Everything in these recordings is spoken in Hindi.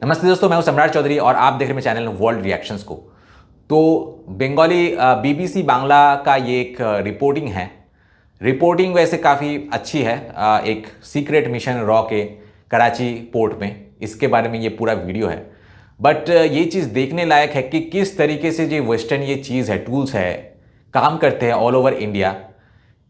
नमस्ते दोस्तों, मैं हूं सम्राट चौधरी और आप देख रहे हैं मेरे चैनल वर्ल्ड रिएक्शंस को। तो बंगाली बीबीसी बांग्ला का ये एक रिपोर्टिंग है। रिपोर्टिंग वैसे काफ़ी अच्छी है। एक सीक्रेट मिशन रॉ के कराची पोर्ट में, इसके बारे में ये पूरा वीडियो है। बट ये चीज़ देखने लायक है कि किस तरीके से जो वेस्टर्न ये चीज़ है, टूल्स है, काम करते हैं ऑल ओवर इंडिया।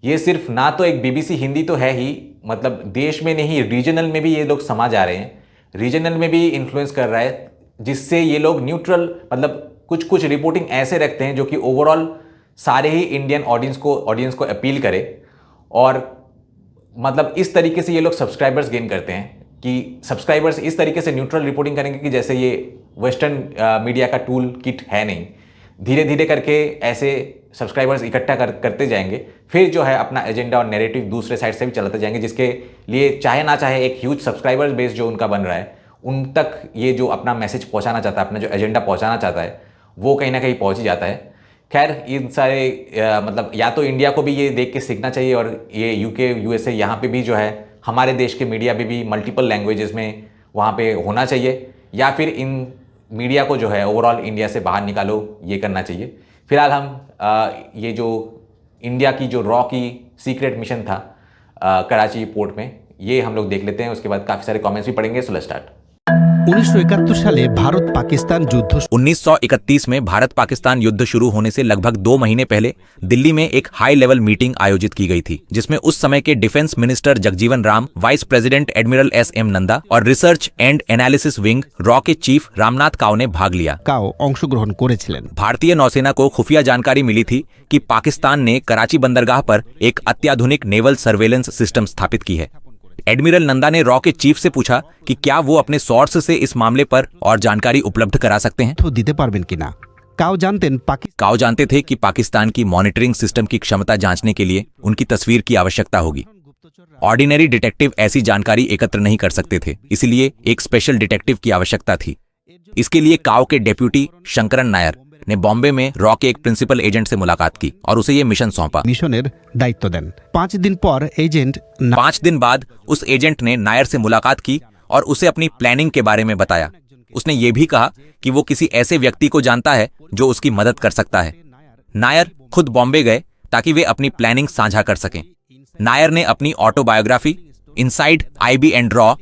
ये सिर्फ ना तो एक बीबीसी हिंदी तो है ही, मतलब देश में नहीं, रीजनल में भी ये लोग समा जा रहे हैं, रीजनल में भी इन्फ्लुएंस कर रहा है, जिससे ये लोग न्यूट्रल, मतलब कुछ कुछ रिपोर्टिंग ऐसे रखते हैं जो कि ओवरऑल सारे ही इंडियन ऑडियंस को अपील करे। और मतलब इस तरीके से ये लोग सब्सक्राइबर्स गेन करते हैं कि सब्सक्राइबर्स इस तरीके से न्यूट्रल रिपोर्टिंग करेंगे कि जैसे ये वेस्टर्न मीडिया का टूल किट है नहीं। धीरे धीरे करके ऐसे सब्सक्राइबर्स इकट्ठा करते जाएंगे, फिर जो है अपना एजेंडा और नैरेटिव दूसरे साइड से भी चलाते जाएंगे, जिसके लिए चाहे ना चाहे एक ह्यूज सब्सक्राइबर बेस जो उनका बन रहा है, उन तक ये जो अपना मैसेज पहुंचाना चाहता है, अपना जो एजेंडा पहुंचाना चाहता है, वो कहीं ना कहीं पहुंच ही जाता है। खैर, इन सारे मतलब या तो इंडिया को भी ये देख के सीखना चाहिए, और ये यूके यूएसए यहाँ पे भी जो है हमारे देश के मीडिया पे भी मल्टीपल लैंग्वेजेस में वहाँ पे होना चाहिए, या फिर इन मीडिया को जो है ओवरऑल इंडिया से बाहर निकालो, ये करना चाहिए। फिलहाल हम ये जो इंडिया की जो रॉ की सीक्रेट मिशन था कराची पोर्ट में, ये हम लोग देख लेते हैं। उसके बाद काफ़ी सारे कमेंट्स भी पढ़ेंगे। So let's start. 1971 साले भारत पाकिस्तान युद्ध 1931 में भारत पाकिस्तान युद्ध शुरू होने से लगभग 2 महीने पहले दिल्ली में एक हाई लेवल मीटिंग आयोजित की गई थी, जिसमें उस समय के defence minister Jagjivan Ram, vice president admiral S M. Nanda और रिसर्च एंड एनालिसिस विंग रॉ के चीफ रामनाथ काव ने भाग लिया। काव अंशग्रहण करेছিলেন। भारतीय नौसेना को खुफिया जानकारी मिली थी कि पाकिस्तान ने कराची बंदरगाह पर एक अत्याधुनिक नेवल सर्वेलेंस सिस्टम स्थापित की है। एडमिरल नंदा ने रॉ के चीफ से पूछा कि क्या वो अपने सोर्स से इस मामले पर और जानकारी उपलब्ध करा सकते हैं। तो दीते पारबेन किना। काव जानते थे कि पाकिस्तान की मॉनिटरिंग सिस्टम की क्षमता जांचने के लिए उनकी तस्वीर की आवश्यकता होगी। ऑर्डिनरी डिटेक्टिव ऐसी जानकारी एकत्र नहीं कर सकते थे, इसलिए एक स्पेशल डिटेक्टिव की आवश्यकता थी। इसके लिए काव के डेप्यूटी शंकरन नायर ने बॉम्बे में रॉ के एक प्रिंसिपल एजेंट से मुलाकात की और उसे ये मिशन सौंपा। मिशनेर दायित्व देन। 5 दिन पर एजेंट 5 दिन बाद उस एजेंट ने नायर से मुलाकात की और उसे अपनी प्लानिंग के बारे में बताया। उसने ये भी कहा कि वो किसी ऐसे व्यक्ति को जानता है जो उसकी मदद कर सकता है। नायर खुद बॉम्बे गए ताकि वे अपनी प्लानिंग साझा कर सकें। नायर ने अपनी autobiography inside IB and raw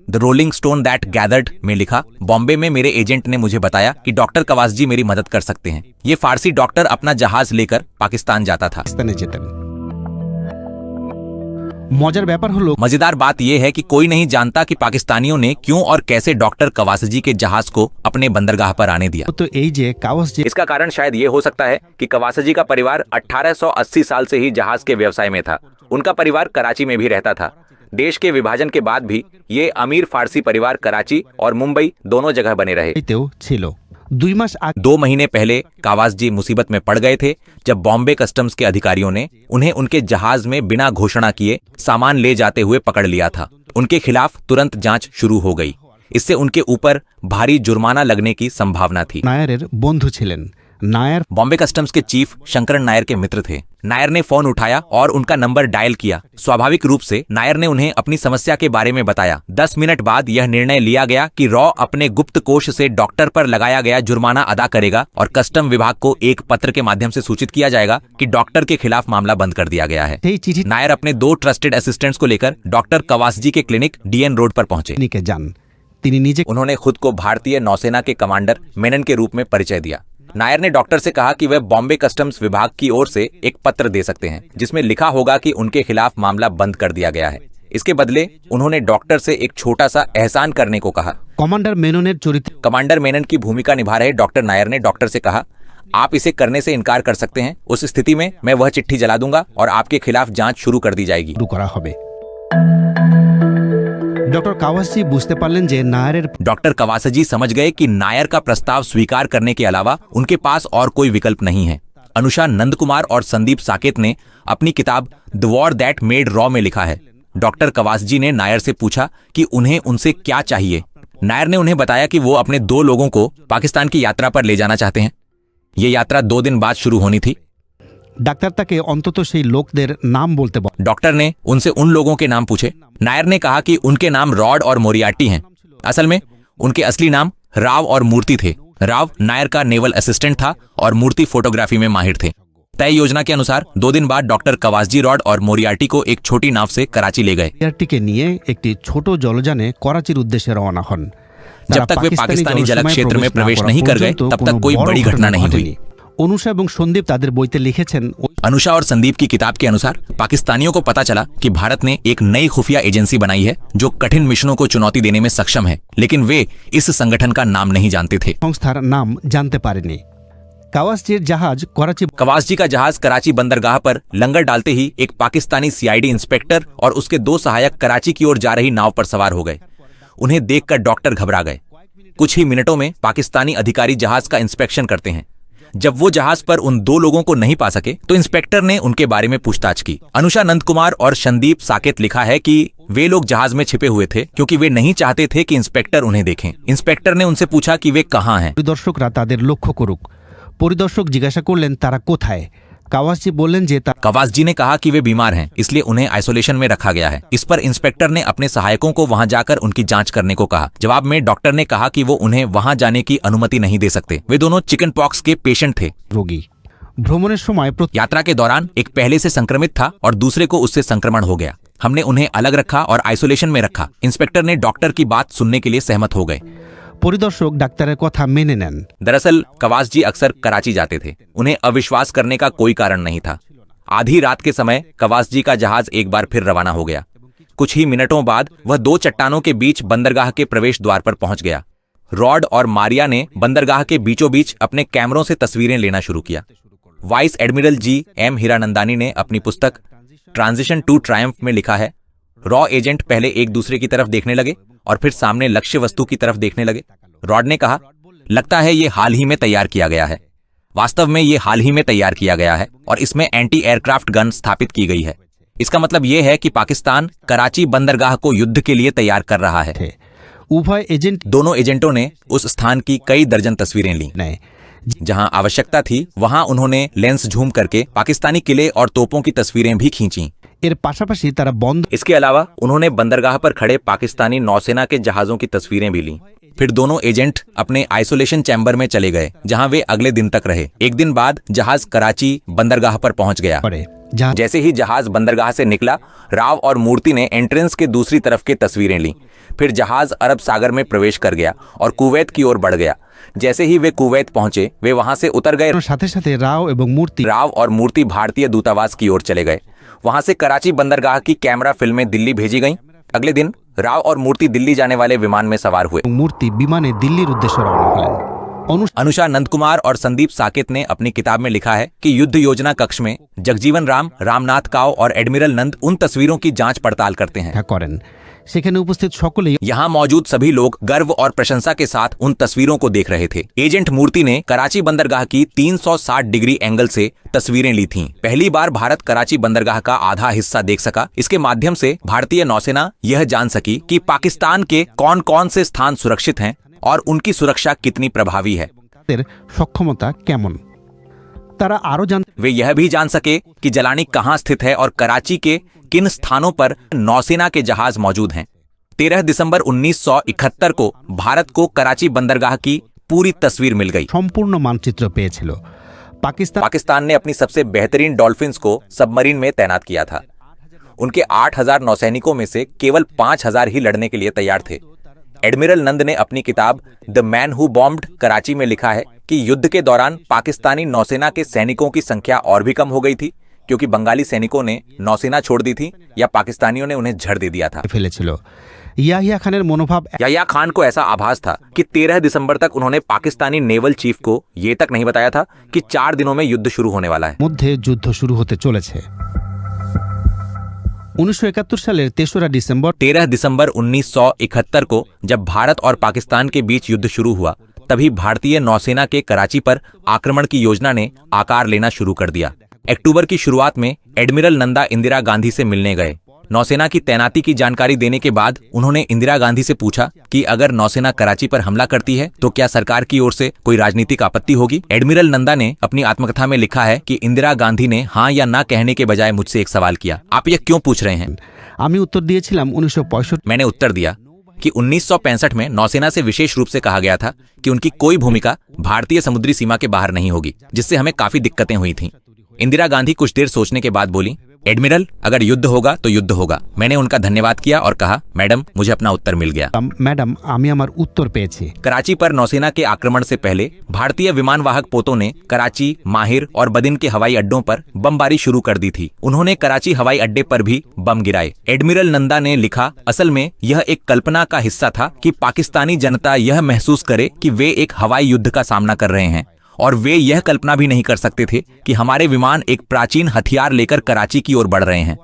the rolling stone that gathered में लिखा, बॉम्बे में मेरे एजेंट ने मुझे बताया कि डॉक्टर कवास जी मेरी मदद कर सकते हैं। ये फारसी डॉक्टर अपना जहाज लेकर पाकिस्तान जाता था। मजेदार बात यह है कि कोई नहीं जानता कि पाकिस्तानियों ने क्यों और कैसे डॉक्टर कवासजी के जहाज को अपने बंदरगाह पर आने दिया। तो इसका कारण शायद ये हो सकता है कि कवासजी का परिवार 1880 साल से ही जहाज के व्यवसाय में था। उनका परिवार कराची में भी रहता था। देश के विभाजन के बाद भी ये अमीर फारसी परिवार कराची और मुंबई दोनों जगह बने रहे। 2 महीने पहले कावास जी मुसीबत में पड़ गए थे जब बॉम्बे कस्टम्स के अधिकारियों ने उन्हें उनके जहाज में बिना घोषणा किए सामान ले जाते हुए पकड़ लिया था। उनके खिलाफ तुरंत जांच शुरू हो गई। इससे उनके ऊपर भारी जुर्माना लगने की संभावना थी। नायरेर बंधु छिलेन। नायर बॉम्बे कस्टम्स के चीफ शंकरन नायर के मित्र थे। नायर ने फोन उठाया और उनका नंबर डायल किया। स्वाभाविक रूप से नायर ने उन्हें अपनी समस्या के बारे में बताया। 10 मिनट बाद यह निर्णय लिया गया कि रॉ अपने गुप्त कोष से डॉक्टर पर लगाया गया जुर्माना अदा करेगा और कस्टम विभाग को एक पत्र के माध्यम से सूचित किया जाएगा कि डॉक्टर के खिलाफ मामला बंद कर दिया गया है। नायर अपने 2 ट्रस्टेड असिस्टेंट्स को लेकर डॉक्टर कवासजी के क्लिनिक डीएन रोड पर पहुंचे। उन्होंने खुद को भारतीय नौसेना के कमांडर मेनन के रूप में परिचय दिया। नायर ने डॉक्टर से कहा कि वह बॉम्बे कस्टम्स विभाग की ओर से एक पत्र दे सकते हैं जिसमें लिखा होगा कि उनके खिलाफ मामला बंद कर दिया गया है। इसके बदले उन्होंने डॉक्टर से एक छोटा सा एहसान करने को कहा। कमांडर मेनन की भूमिका निभा रहे डॉक्टर नायर ने डॉक्टर से कहा, आप इसे करने से इनकार कर सकते हैं। उस स्थिति में मैं वह चिट्ठी जला दूंगा और आपके खिलाफ जांच शुरू कर दी जाएगी। डॉक्टर कावासजी बुझते पारलेन जे नायरेर डॉक्टर कवासजी समझ गए कि नायर का प्रस्ताव स्वीकार करने के अलावा उनके पास और कोई विकल्प नहीं है। अनुषा नंद कुमार और संदीप साकेत ने अपनी किताब the war that made raw में लिखा है। डॉक्टर कवासजी ने नायर से पूछा कि उन्हें उनसे क्या चाहिए। नायर ने उन्हें बताया कि वो अपने 2 लोगों को पाकिस्तान की यात्रा पर ले जाना चाहते हैं। ये यात्रा 2 दिन बाद शुरू होनी थी। डाक्टर ताके अंतत सेई लोकदेर नाम बोलते डॉक्टर ने उनसे उन लोगों के नाम पूछे। नायर ने कहा कि उनके नाम रॉड और मोरियार्टी हैं। असल में उनके असली नाम राव और मूर्ति थे। राव नायर का नेवल असिस्टेंट था और मूर्ति फोटोग्राफी में माहिर थे। तय योजना के अनुसार 2 दिन बाद डॉक्टर कवासजी रॉड और मोरियार्टी को एक छोटी नाव से कराची ले गए। মোরিয়ার্টিকে নিয়ে একটি ছোট জলযানে করাচির উদ্দেশ্যে রওনা হন। जब तक वे पाकिस्तानी जल क्षेत्र में प्रवेश नहीं कर गए तब तक कोई बड़ी घटना नहीं हुई। অনুষা এবং সন্দীপ তাদের বইতে লিখেছেন, अनुषा और संदीप की किताब के अनुसार पाकिस्तानियों को पता चला कि भारत ने एक नई खुफिया एजेंसी बनाई है जो कठिन मिशनों को चुनौती देने में सक्षम है, लेकिन वे इस संगठन का नाम नहीं जानते थे। সংস্থার নাম জানতে পারেনি। কাওয়াসজির জাহাজ করাচি कवासजी का जहाज कराची बंदरगाह पर लंगर डालते ही एक पाकिस्तानी सीआईडी इंस्पेक्टर और उसके 2 सहायक कराची की ओर जा रही नाव पर सवार हो गए। उन्हें देखकर डॉक्टर घबरा गए। कुछ ही मिनटों में पाकिस्तानी अधिकारी जहाज का इंस्पेक्शन करते हैं। जब वो जहाज पर उन 2 लोगों को नहीं पा सके तो इंस्पेक्टर ने उनके बारे में पूछताछ की। अनुषा नंद कुमार और संदीप साकेत लिखा है कि वे लोग जहाज में छिपे हुए थे क्योंकि वे नहीं चाहते थे कि इंस्पेक्टर उन्हें देखें। इंस्पेक्टर ने उनसे पूछा कि वे कहाँ हैं। পরিদর্শকরা তাদের লক্ষ্য করুক। পরিদর্শক জিজ্ঞাসা করলেন তারা কোথায়। কাওয়াসজি বললেন যে कवासजी ने कहा कि वे बीमार हैं, इसलिए उन्हें आइसोलेशन में रखा गया है। इस पर इंस्पेक्टर ने अपने सहायकों को वहां जाकर उनकी जांच करने को कहा। जवाब में डॉक्टर ने कहा कि वो उन्हें वहां जाने की अनुमति नहीं दे सकते। वे दोनों चिकन पॉक्स के पेशेंट थे। রোগী ভ্রমণের সময় यात्रा के दौरान एक पहले से संक्रमित था और दूसरे को उससे संक्रमण हो गया। हमने उन्हें अलग रखा और आइसोलेशन में रखा। इंस्पेक्टर ने डॉक्टर की बात सुनने के लिए सहमत हो गए। পরিদর্শক ডাক্তারের কথা মেনে নেন। दरअसल कवासजी अक्सर कराची जाते थे। उन्हें अविश्वास करने का कोई कारण नहीं था। आधी रात के समय कवासजी का जहाज एक बार फिर रवाना हो गया। कुछ ही मिनटों बाद वह 2 चट्टानों के बीच बंदरगाह के प्रवेश द्वार पर पहुंच गया। रॉड और मारिया ने बंदरगाह के बीचों बीच अपने कैमरों से तस्वीरें लेना शुरू किया। Vice admiral GM. हीरानंदानी ने अपनी पुस्तक ट्रांजिशन टू ट्रायम्फ में लिखा है, रॉ एजेंट पहले एक दूसरे की तरफ देखने लगे और फिर सामने लक्ष्य वस्तु की तरफ देखने लगे। रॉड ने कहा, लगता है ये हाल ही में तैयार किया गया है। वास्तव में ये हाल ही में तैयार किया गया है और इसमें एंटी एयरक्राफ्ट गन स्थापित की गई है। इसका मतलब ये है कि पाकिस्तान कराची बंदरगाह को युद्ध के लिए तैयार कर रहा है। উভয় এজেন্ট दोनों एजेंटों ने उस स्थान की कई दर्जन तस्वीरें ली। নেয়। जहां आवश्यकता थी वहां उन्होंने लेंस झूम करके पाकिस्तानी किले और तोपों की तस्वीरें भी खींची। এর পাশাপাশি তারা বন্ধ इसके अलावा उन्होंने बंदरगाह पर खड़े पाकिस्तानी नौसेना के जहाजों की तस्वीरें भी लीं। फिर दोनों एजेंट अपने आइसोलेशन चैम्बर में चले गए जहां वे अगले दिन तक रहे। एक दिन बाद जहाज कराची बंदरगाह पर पहुंच गया। করে। জাহাজ जैसे ही जहाज बंदरगाह से निकला, राव और मूर्ति ने एंट्रेंस के दूसरी तरफ की तस्वीरें ली। फिर जहाज अरब सागर में प्रवेश कर गया और कुवैत की ओर बढ़ गया। जैसे ही वे कुवैत पहुंचे वे वहां से उतर गए। সাথে সাথে রাও এবং মূর্তি राव और मूर्ति भारतीय दूतावास की ओर चले गए। वहां से कराची बंदरगाह की कैमरा फिल्में दिल्ली भेजी गईं। अगले दिन राव और मूर्ति दिल्ली जाने वाले विमान में सवार हुए। মূর্তি বিমানে দিল্লির উদ্দেশ্যে রওনা হলেন। अनुषा नंद कुमार और संदीप साकेत ने अपनी किताब में लिखा है कि युद्ध योजना कक्ष में जगजीवन राम, रामनाथ काव और एडमिरल नंद उन तस्वीरों की जांच पड़ताल करते हैं। দেখা করেন। সেখানে উপস্থিত সকলেই यहाँ मौजूद सभी लोग गर्व और प्रशंसा के साथ उन तस्वीरों को देख रहे थे। एजेंट मूर्ति ने कराची बंदरगाह की 360 डिग्री एंगल से तस्वीरें ली थीं। पहली बार भारत कराची बंदरगाह का आधा हिस्सा देख सका। इसके माध्यम से भारतीय नौसेना यह जान सकी कि पाकिस्तान के कौन कौन से स्थान सुरक्षित हैं और उनकी सुरक्षा कितनी प्रभावी है। তাদের সক্ষমতা কেমন। তারা আরো জানতে वे यह भी जान सके कि जलानी कहाँ स्थित है और कराची के किन स्थानों पर नौसेना के जहाज मौजूद हैं। 13 दिसंबर 1971 को भारत को कराची बंदरगाह की पूरी तस्वीर मिल गई। সম্পূর্ণ মানচিত্র পেয়েছিল। पाकिस्तान ने अपनी सबसे बेहतरीन डॉल्फिन्स को सबमरीन में तैनात किया था। उनके 8000 नौसैनिकों में से केवल 5000 ही लड़ने के लिए तैयार थे। एडमिरल नंद ने अपनी किताब the man who bombed Karachi में लिखा है कि युद्ध के दौरान पाकिस्तानी नौसेना के सैनिकों की संख्या और भी कम हो गई थी क्योंकि बंगाली सैनिकों ने नौसेना छोड़ दी थी या पाकिस्तानियों ने उन्हें झड़ दे दिया था। ফেলেছিল। ইয়াহিয়া খানের মনোভাব याह्या खान को ऐसा आभास था कि 13 दिसंबर तक उन्होंने पाकिस्तानी नेवल चीफ को ये तक नहीं बताया था कि 4 दिनों में युद्ध शुरू होने वाला है। মধ্যে যুদ্ধ শুরু হতে চলেছে। 1971 সালের 3রা ডিসেম্বর 13 दिसंबर 1971 को जब भारत और पाकिस्तान के बीच युद्ध शुरू हुआ तभी भारतीय नौसेना के कराची पर आक्रमण की योजना ने आकार लेना शुरू कर दिया। अक्टूबर की शुरुआत में एडमिरल नंदा इंदिरा गांधी से मिलने गए। नौसेना की तैनाती की जानकारी देने के बाद उन्होंने इंदिरा गांधी से पूछा कि अगर नौसेना कराची पर हमला करती है तो क्या सरकार की ओर से कोई राजनीतिक आपत्ति होगी। एडमिरल नंदा ने अपनी आत्मकथा में लिखा है कि इंदिरा गांधी ने हाँ या ना कहने के बजाय मुझसे एक सवाल किया, आप यह क्यों पूछ रहे हैं। আমি উত্তর দিয়েছিলাম 1965 मैंने उत्तर दिया कि 1965 में नौसेना से विशेष रूप से कहा गया था कि उनकी कोई भूमिका भारतीय समुद्री सीमा के बाहर नहीं होगी, जिससे हमें काफी दिक्कतें हुई थीं। इंदिरा गांधी कुछ देर सोचने के बाद बोली, एडमिरल, अगर युद्ध होगा तो युद्ध होगा। मैंने उनका धन्यवाद किया और कहा, मैडम, मुझे अपना उत्तर मिल गया। ম্যাডাম আমি আমার উত্তর পেয়েছি। कराची पर नौसेना के आक्रमण से पहले भारतीय विमानवाहक पोतों ने कराची, माहिर और बदिन के हवाई अड्डों पर बमबारी शुरू कर दी थी। उन्होंने कराची हवाई अड्डे पर भी बम गिराए। एडमिरल नंदा ने लिखा, असल में यह एक कल्पना का हिस्सा था कि पाकिस्तानी जनता यह महसूस करे कि वे एक हवाई युद्ध का सामना कर रहे हैं, और वे यह कल्पना भी नहीं कर सकते थे कि हमारे विमान एक प्राचीन हथियार लेकर कराची की ओर बढ़ रहे हैं।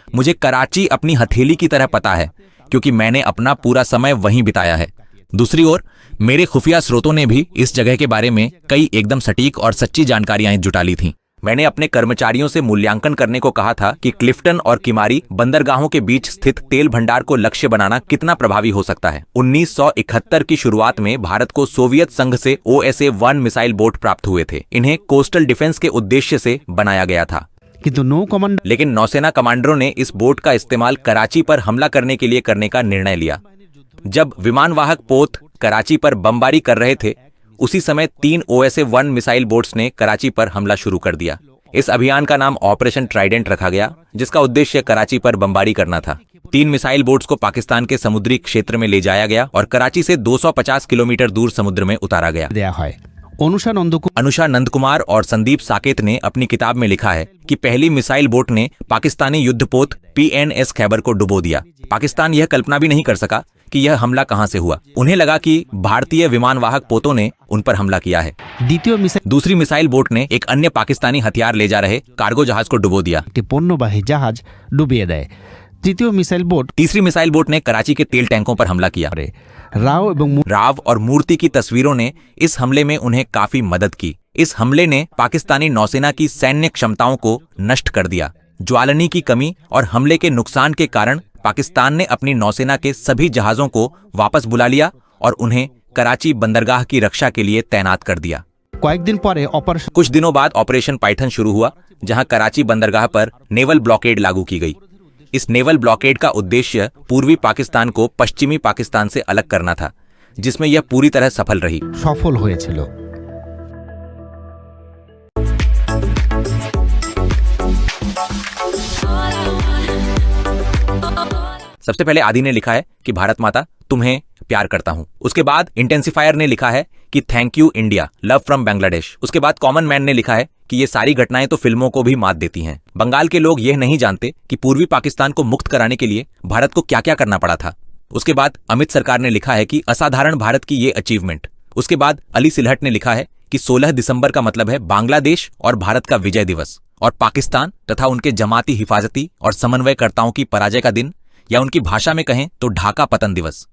मुझे कराची अपनी हथेली की तरह पता है, क्योंकि मैंने अपना पूरा समय वहीं बिताया है। दूसरी ओर मेरे खुफिया स्रोतों ने भी इस जगह के बारे में कई एकदम सटीक और सच्ची जानकारियां जुटा ली थीं। मैंने अपने कर्मचारियों से मूल्यांकन करने को कहा था कि क्लिफ्टन और किमारी बंदरगाहों के बीच स्थित तेल भंडार को लक्ष्य बनाना कितना प्रभावी हो सकता है। 1971 की शुरुआत में भारत को सोवियत संघ से OSA-1 मिसाइल बोट प्राप्त हुए थे। इन्हें कोस्टल डिफेंस के उद्देश्य से बनाया गया था, কিন্তু नौ कमांडर लेकिन नौसेना कमांडरों ने इस बोट का इस्तेमाल कराची पर हमला करने के लिए करने का निर्णय लिया। जब विमानवाहक पोत कराची पर बमबारी कर रहे थे, उसी समय 3 OSA-1 मिसाइल बोट्स ने कराची पर हमला शुरू कर दिया। इस अभियान का नाम ऑपरेशन ट्राइडेंट रखा गया, जिसका उद्देश्य कराची पर बमबारी करना था। 3 मिसाइल बोट्स को पाकिस्तान के समुद्री क्षेत्र में ले जाया गया और कराची से 250 किलोमीटर दूर समुद्र में उतारा गया। দেয়া হয়। অনুষা नंदकुमार और संदीप साकेत ने अपनी किताब में लिखा है कि पहली मिसाइल बोट ने पाकिस्तानी युद्धपोत PNS खैबर को डुबो दिया। पाकिस्तान यह कल्पना भी नहीं कर सका कि यह हमला कहां से हुआ। उन्हें लगा कि भारतीय विमानवाहक पोतों ने उन पर हमला किया है। দ্বিতীয় মিসাইল दूसरी मिसाइल बोट ने एक अन्य पाकिस्तानी हथियार ले जा रहे कार्गो जहाज को डुबो दिया। একটি পণ্যবাহী জাহাজ ডুবিয়ে দেয়। তৃতীয় মিসাইল বোট तीसरी मिसाइल बोट ने कराची के तेल टैंकों पर हमला किया। করে রাও এবং राव और मूर्ति की तस्वीरों ने इस हमले में उन्हें काफी मदद की। इस हमले ने पाकिस्तानी नौसेना की सैन्य क्षमताओं को नष्ट कर दिया। ज्वालनी की कमी और हमले के नुकसान के कारण पाकिस्तान ने अपनी नौसेना के सभी जहाजों को वापस बुला लिया और उन्हें कराची बंदरगाह की रक्षा के लिए तैनात कर दिया। কয়েকদিন পরে অপারেশন कुछ दिनों बाद ऑपरेशन पाइथन शुरू हुआ, जहां कराची बंदरगाह पर नेवल ब्लॉकेड लागू की गई। इस नेवल ब्लॉकेड का उद्देश्य पूर्वी पाकिस्तान को पश्चिमी पाकिस्तान से अलग करना था, जिसमें यह पूरी तरह सफल रही। সফল হয়েছিল। सबसे पहले आदि ने लिखा है कि भारत माता तुम्हें प्यार करता हूं। उसके बाद इंटेंसिफायर ने लिखा है कि thank you India, love from Bangladesh. उसके बाद कॉमन मैन ने लिखा है कि ये सारी घटनाएं तो फिल्मों को भी मात देती हैं। बंगाल के लोग यह नहीं जानते कि पूर्वी पाकिस्तान को मुक्त कराने के लिए भारत को क्या क्या करना पड़ा था। उसके बाद अमित सरकार ने लिखा है कि असाधारण भारत की ये अचीवमेंट। उसके बाद अली सिलहट ने लिखा है कि 16 दिसंबर का मतलब है बांग्लादेश और भारत का विजय दिवस, और पाकिस्तान तथा उनके जमाती हिफाजती और समन्वयकर्ताओं की पराजय का दिन, या उनकी भाषा में कहें तो ढाका पतन दिवस।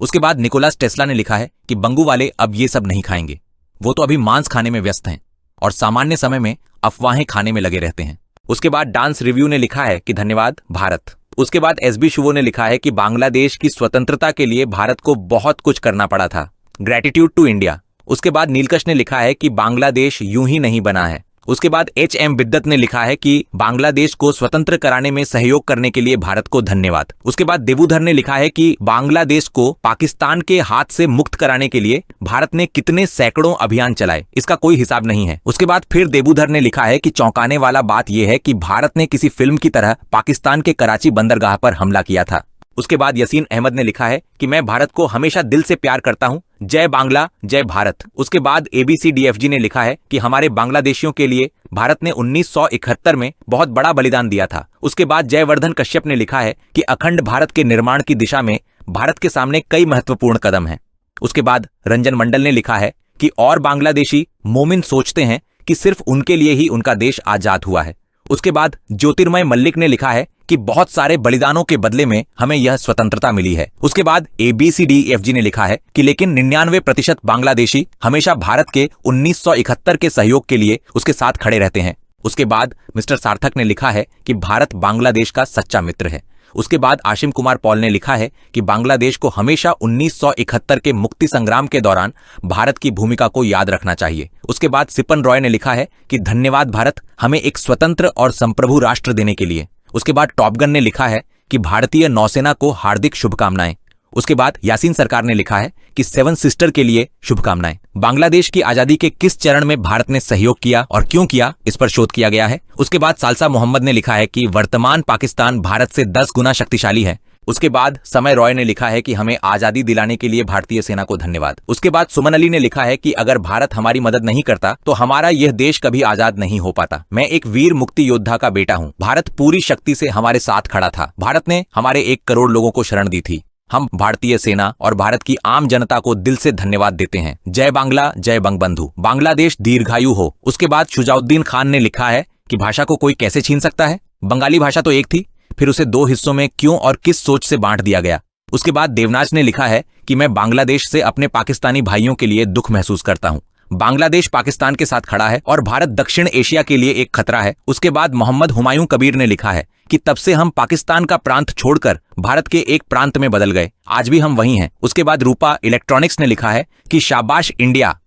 उसके बाद निकोलस टेस्ला ने लिखा है कि बंगू वाले अब ये सब नहीं खाएंगे, वो तो अभी मांस खाने में व्यस्त हैं और सामान्य समय में अफवाहें खाने में लगे रहते हैं। उसके बाद डांस रिव्यू ने लिखा है कि धन्यवाद भारत। उसके बाद SB शुभो ने लिखा है कि बांग्लादेश की स्वतंत्रता के लिए भारत को बहुत कुछ करना पड़ा था, ग्रेटिट्यूड टू इंडिया। उसके बाद नीलकश ने लिखा है कि बांग्लादेश यूं ही नहीं बना है। उसके बाद HM बिद्दत ने लिखा है कि बांग्लादेश को स्वतंत्र कराने में सहयोग करने के लिए भारत को धन्यवाद। उसके बाद देवुधर ने लिखा है कि बांग्लादेश को पाकिस्तान के हाथ से मुक्त कराने के लिए भारत ने कितने सैकड़ों अभियान चलाए, इसका कोई हिसाब नहीं है। उसके बाद फिर देवुधर ने लिखा है कि चौंकाने वाला बात यह है कि भारत ने किसी फिल्म की तरह पाकिस्तान के कराची बंदरगाह पर हमला किया था। उसके बाद यसीन अहमद ने लिखा है कि मैं भारत को हमेशा दिल से प्यार करता हूं, जय बांग्ला जय भारत। उसके बाद ABCDFG ने लिखा है कि हमारे बांग्लादेशियों के लिए भारत ने 1971 में बहुत बड़ा बलिदान दिया था। उसके बाद जयवर्धन कश्यप ने लिखा है कि अखंड भारत के निर्माण की दिशा में भारत के सामने कई महत्वपूर्ण कदम हैं। उसके बाद रंजन मंडल ने लिखा है कि और बांग्लादेशी मोमिन सोचते हैं कि सिर्फ उनके लिए ही उनका देश आजाद हुआ है। उसके बाद ज्योतिर्मय मल्लिक ने लिखा है कि बहुत सारे बलिदानों के बदले में हमें यह स्वतंत्रता मिली है। उसके बाद ABCDFG ने लिखा है कि लेकिन 99% बांग्लादेशी हमेशा भारत के 1971 के सहयोग के लिए उसके साथ खड़े रहते हैं। उसके बाद मिस्टर सार्थक ने लिखा है कि भारत बांग्लादेश का सच्चा मित्र है। उसके बाद आशिम कुमार पॉल ने लिखा है कि बांग्लादेश को हमेशा 1971 के मुक्ति संग्राम के दौरान भारत की भूमिका को याद रखना चाहिए। उसके बाद सिपन रॉय ने लिखा है कि धन्यवाद भारत, हमें एक स्वतंत्र और संप्रभु राष्ट्र देने के लिए। उसके बाद टॉपगन ने लिखा है कि भारतीय नौसेना को हार्दिक शुभकामनाएं। उसके बाद यासीन सरकार ने लिखा है कि 7 सिस्टर के लिए शुभकामनाएं। बांग्लादेश की आजादी के किस चरण में भारत ने सहयोग किया और क्यों किया, इस पर शोध किया गया है। उसके बाद सालसा मोहम्मद ने लिखा है कि वर्तमान पाकिस्तान भारत से 10 गुना शक्तिशाली है। उसके बाद समय रॉय ने लिखा है कि हमें आजादी दिलाने के लिए भारतीय सेना को धन्यवाद। उसके बाद सुमन अली ने लिखा है कि अगर भारत हमारी मदद नहीं करता तो हमारा यह देश कभी आजाद नहीं हो पाता। मैं एक वीर मुक्ति योद्धा का बेटा हूं। भारत पूरी शक्ति से हमारे साथ खड़ा था। भारत ने हमारे 1 करोड़ लोगों को शरण दी थी। हम भारतीय सेना और भारत की आम जनता को दिल से धन्यवाद देते हैं। जय बांग्ला, जय बंगबंधु। बांग्लादेश दीर्घायु हो। उसके बाद शुजाउद्दीन खान ने लिखा है कि भाषा को कोई कैसे छीन सकता है। बंगाली भाषा तो एक थी, फिर उसे 2 हिस्सों में क्यों और किस सोच से बांट दिया गया। उसके बाद देवनाज ने लिखा है कि मैं बांग्लादेश से अपने पाकिस्तानी भाइयों के लिए दुख महसूस करता हूं। बांग्लादेश पाकिस्तान के साथ खड़ा है और भारत दक्षिण एशिया के लिए एक खतरा है। उसके बाद मोहम्मद हुमायूं कबीर ने लिखा है कि तब से हम पाकिस्तान का प्रांत छोड़कर भारत के एक प्रांत में बदल गए, आज भी हम वही हैं। उसके बाद रूपा इलेक्ट्रॉनिक्स ने लिखा है कि शाबाश इंडिया,